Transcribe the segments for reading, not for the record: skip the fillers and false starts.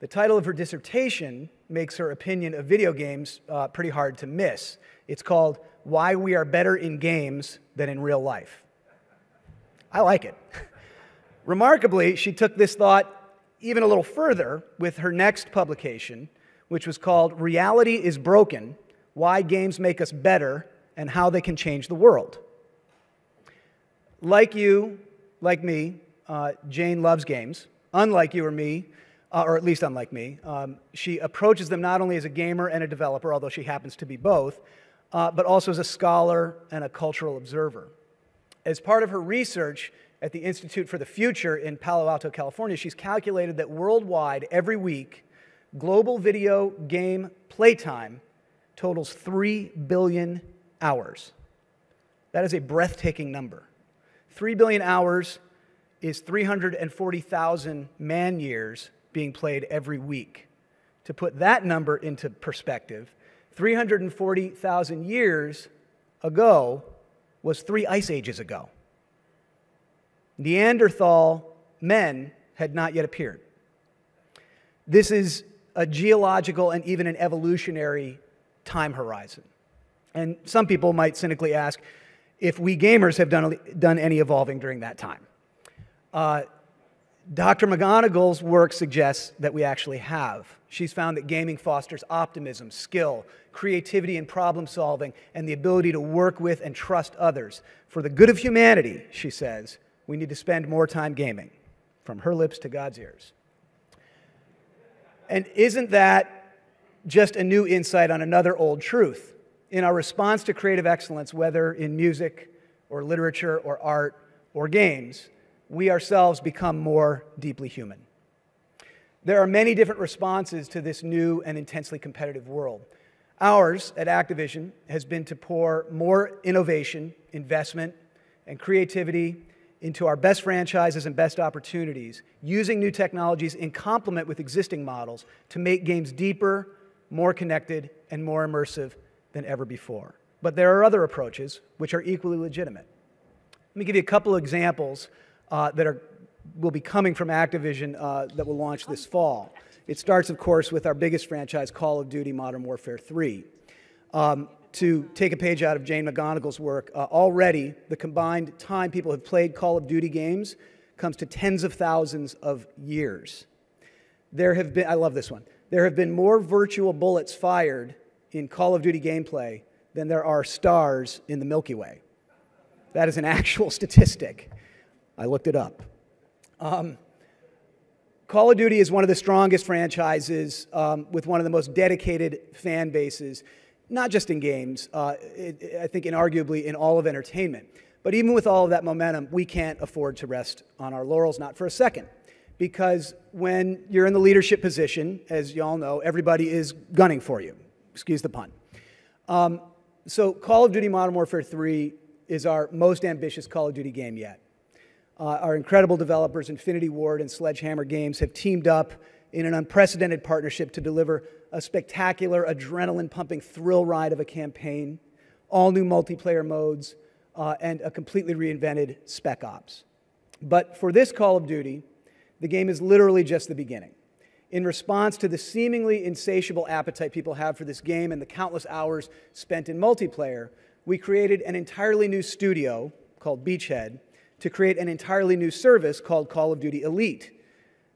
The title of her dissertation makes her opinion of video games pretty hard to miss. It's called Why We Are Better in Games Than in Real Life. I like it. Remarkably, she took this thought even a little further with her next publication, which was called Reality is Broken: Why Games Make Us Better and How They Can Change the World. Like you, like me, Jane loves games. Unlike you or me, or at least unlike me, she approaches them not only as a gamer and a developer, although she happens to be both, but also as a scholar and a cultural observer. As part of her research at the Institute for the Future in Palo Alto, California, she's calculated that worldwide, every week, global video game playtime totals 3 billion hours. That is a breathtaking number. 3 billion hours is 340,000 man-years being played every week. To put that number into perspective, 340,000 years ago was 3 ice ages ago. Neanderthal men had not yet appeared. This is a geological and even an evolutionary time horizon. And some people might cynically ask if we gamers have done any evolving during that time. Dr. McGonigle's work suggests that we actually have. She's found that gaming fosters optimism, skill, creativity and problem solving, and the ability to work with and trust others. For the good of humanity, she says, we need to spend more time gaming. From her lips to God's ears. And isn't that just a new insight on another old truth? In our response to creative excellence, whether in music or literature or art or games, we ourselves become more deeply human. There are many different responses to this new and intensely competitive world. Ours at Activision has been to pour more innovation, investment, and creativity into our best franchises and best opportunities, using new technologies in complement with existing models to make games deeper, more connected, and more immersive than ever before. But there are other approaches which are equally legitimate. Let me give you a couple of examples that will be coming from Activision that will launch this fall. It starts, of course, with our biggest franchise, Call of Duty Modern Warfare 3. To take a page out of Jane McGonigle's work, already the combined time people have played Call of Duty games comes to tens of thousands of years. There have been, I love this one, there have been more virtual bullets fired in Call of Duty gameplay than there are stars in the Milky Way. That is an actual statistic. I looked it up. Call of Duty is one of the strongest franchises with one of the most dedicated fan bases, not just in games, I think inarguably in all of entertainment. But even with all of that momentum, we can't afford to rest on our laurels, not for a second. Because when you're in the leadership position, as you all know, everybody is gunning for you. Excuse the pun. So Call of Duty Modern Warfare 3 is our most ambitious Call of Duty game yet. Our incredible developers, Infinity Ward and Sledgehammer Games, have teamed up in an unprecedented partnership to deliver a spectacular, adrenaline-pumping thrill ride of a campaign, all new multiplayer modes, and a completely reinvented Spec Ops. But for this Call of Duty, the game is literally just the beginning. In response to the seemingly insatiable appetite people have for this game and the countless hours spent in multiplayer, we created an entirely new studio called Beachhead to create an entirely new service called Call of Duty Elite.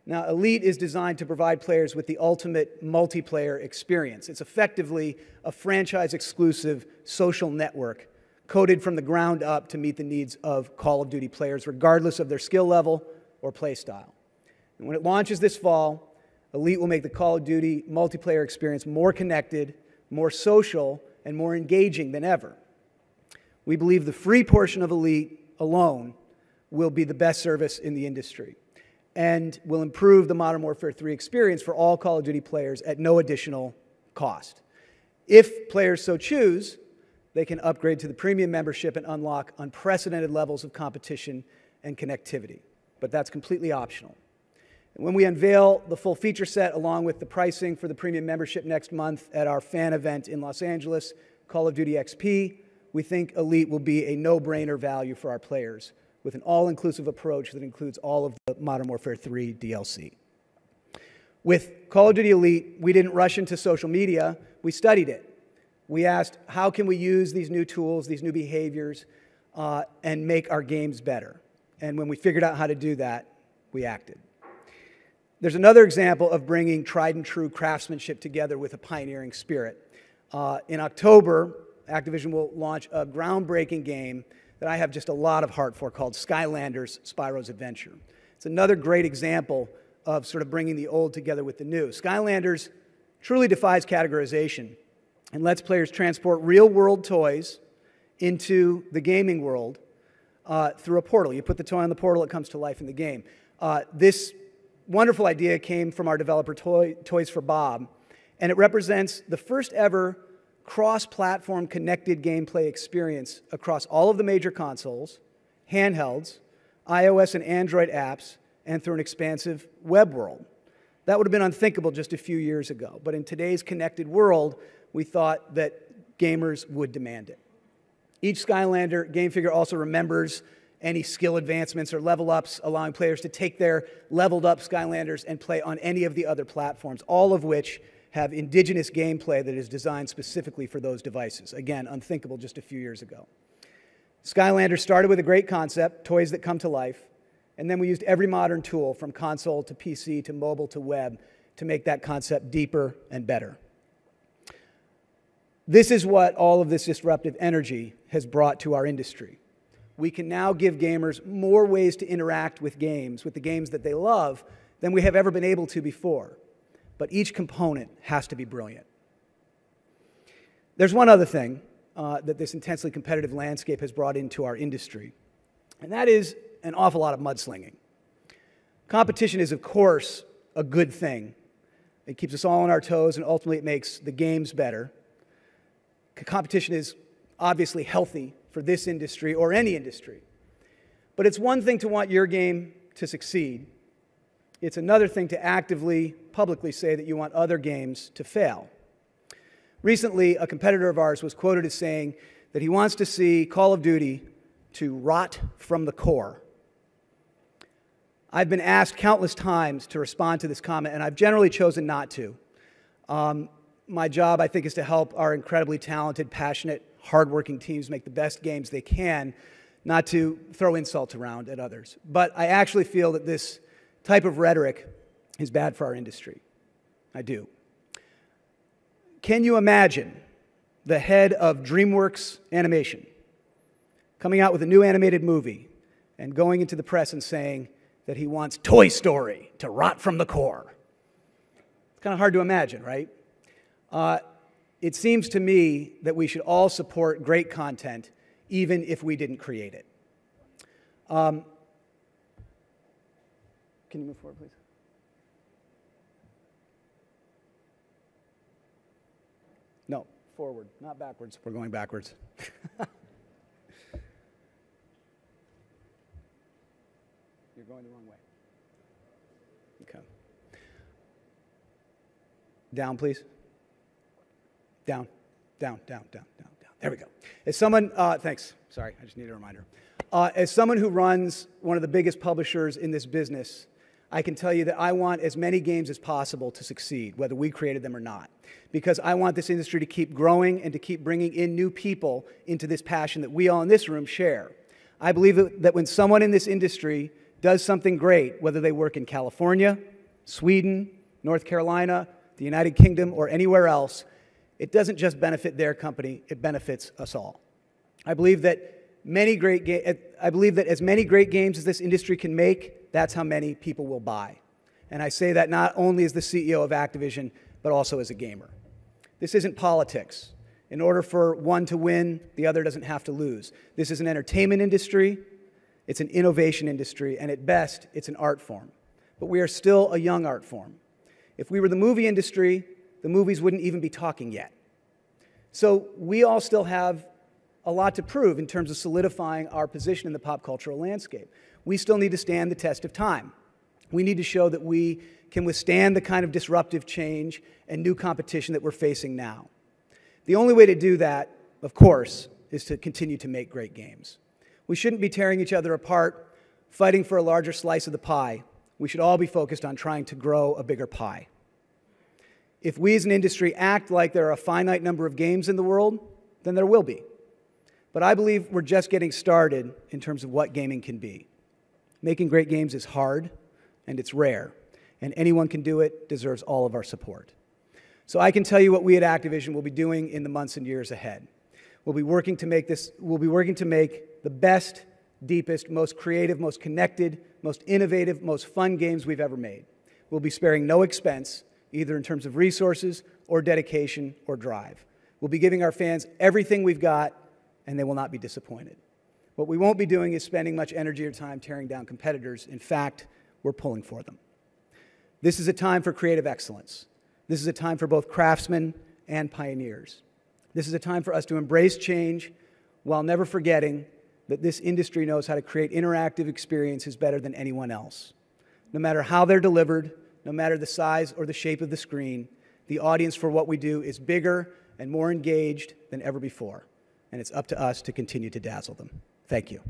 Now, Elite is designed to provide players with the ultimate multiplayer experience. It's effectively a franchise-exclusive social network coded from the ground up to meet the needs of Call of Duty players, regardless of their skill level or play style. And when it launches this fall, Elite will make the Call of Duty multiplayer experience more connected, more social, and more engaging than ever. We believe the free portion of Elite alone will be the best service in the industry and will improve the Modern Warfare 3 experience for all Call of Duty players at no additional cost. If players so choose, they can upgrade to the premium membership and unlock unprecedented levels of competition and connectivity. But that's completely optional. And when we unveil the full feature set along with the pricing for the premium membership next month at our fan event in Los Angeles, Call of Duty XP, we think Elite will be a no-brainer value for our players with an all-inclusive approach that includes all of the Modern Warfare 3 DLC. With Call of Duty Elite, we didn't rush into social media, we studied it. We asked, how can we use these new tools, these new behaviors, and make our games better? And when we figured out how to do that, we acted. There's another example of bringing tried and true craftsmanship together with a pioneering spirit. In October, Activision will launch a groundbreaking game that I have just a lot of heart for called Skylanders: Spyro's Adventure. It's another great example of sort of bringing the old together with the new. Skylanders truly defies categorization and lets players transport real-world toys into the gaming world through a portal. You put the toy on the portal, it comes to life in the game. This wonderful idea came from our developer Toys for Bob, and it represents the first ever cross-platform connected gameplay experience across all of the major consoles, handhelds, iOS and Android apps, and through an expansive web world. That would have been unthinkable just a few years ago, but in today's connected world, we thought that gamers would demand it. Each Skylander game figure also remembers any skill advancements or level ups, allowing players to take their leveled up Skylanders and play on any of the other platforms, all of which have indigenous gameplay that is designed specifically for those devices. Again, unthinkable just a few years ago. Skylanders started with a great concept, toys that come to life, and then we used every modern tool from console to PC to mobile to web to make that concept deeper and better. This is what all of this disruptive energy has brought to our industry. We can now give gamers more ways to interact with the games that they love, than we have ever been able to before. But each component has to be brilliant. There's one other thing that this intensely competitive landscape has brought into our industry, and that is an awful lot of mudslinging. Competition is, of course, a good thing. It keeps us all on our toes, and ultimately it makes the games better. Competition is obviously healthy for this industry or any industry. But it's one thing to want your game to succeed. It's another thing to actively, publicly say that you want other games to fail. Recently, a competitor of ours was quoted as saying that he wants to see Call of Duty to rot from the core. I've been asked countless times to respond to this comment, and I've generally chosen not to. My job, I think, is to help our incredibly talented, passionate, hardworking teams make the best games they can, not to throw insults around at others. But I actually feel that this type of rhetoric is bad for our industry. I do. Can you imagine the head of DreamWorks Animation coming out with a new animated movie and going into the press and saying that he wants Toy Story to rot from the core? It's kind of hard to imagine, right? It seems to me that we should all support great content, even if we didn't create it. Can you move forward, please? No, forward, not backwards. We're going backwards. You're going the wrong way. Okay. Down, please. Down, down, down, down, down, down. There we go. As someone, thanks. Sorry, I just need a reminder. As someone who runs one of the biggest publishers in this business, I can tell you that I want as many games as possible to succeed, whether we created them or not, because I want this industry to keep growing and to keep bringing in new people into this passion that we all in this room share. I believe that when someone in this industry does something great, whether they work in California, Sweden, North Carolina, the United Kingdom, or anywhere else, it doesn't just benefit their company, it benefits us all. I believe that as many great games as this industry can make, that's how many people will buy. And I say that not only as the CEO of Activision, but also as a gamer. This isn't politics. In order for one to win, the other doesn't have to lose. This is an entertainment industry, it's an innovation industry, and at best, it's an art form. But we are still a young art form. If we were the movie industry, the movies wouldn't even be talking yet. So we all still have a lot to prove in terms of solidifying our position in the pop cultural landscape. We still need to stand the test of time. We need to show that we can withstand the kind of disruptive change and new competition that we're facing now. The only way to do that, of course, is to continue to make great games. We shouldn't be tearing each other apart, fighting for a larger slice of the pie, We should all be focused on trying to grow a bigger pie. If we as an industry act like there are a finite number of games in the world, then there will be. But I believe we're just getting started in terms of what gaming can be. Making great games is hard, and it's rare, and anyone can do it, deserves all of our support. So I can tell you what we at Activision will be doing in the months and years ahead. We'll be working to make the best, deepest, most creative, most connected, most innovative, most fun games we've ever made. We'll be sparing no expense, either in terms of resources or dedication or drive. We'll be giving our fans everything we've got, and they will not be disappointed. What we won't be doing is spending much energy or time tearing down competitors. In fact, we're pulling for them. This is a time for creative excellence. This is a time for both craftsmen and pioneers. This is a time for us to embrace change while never forgetting that this industry knows how to create interactive experiences better than anyone else. No matter how they're delivered, no matter the size or the shape of the screen, the audience for what we do is bigger and more engaged than ever before. And it's up to us to continue to dazzle them. Thank you.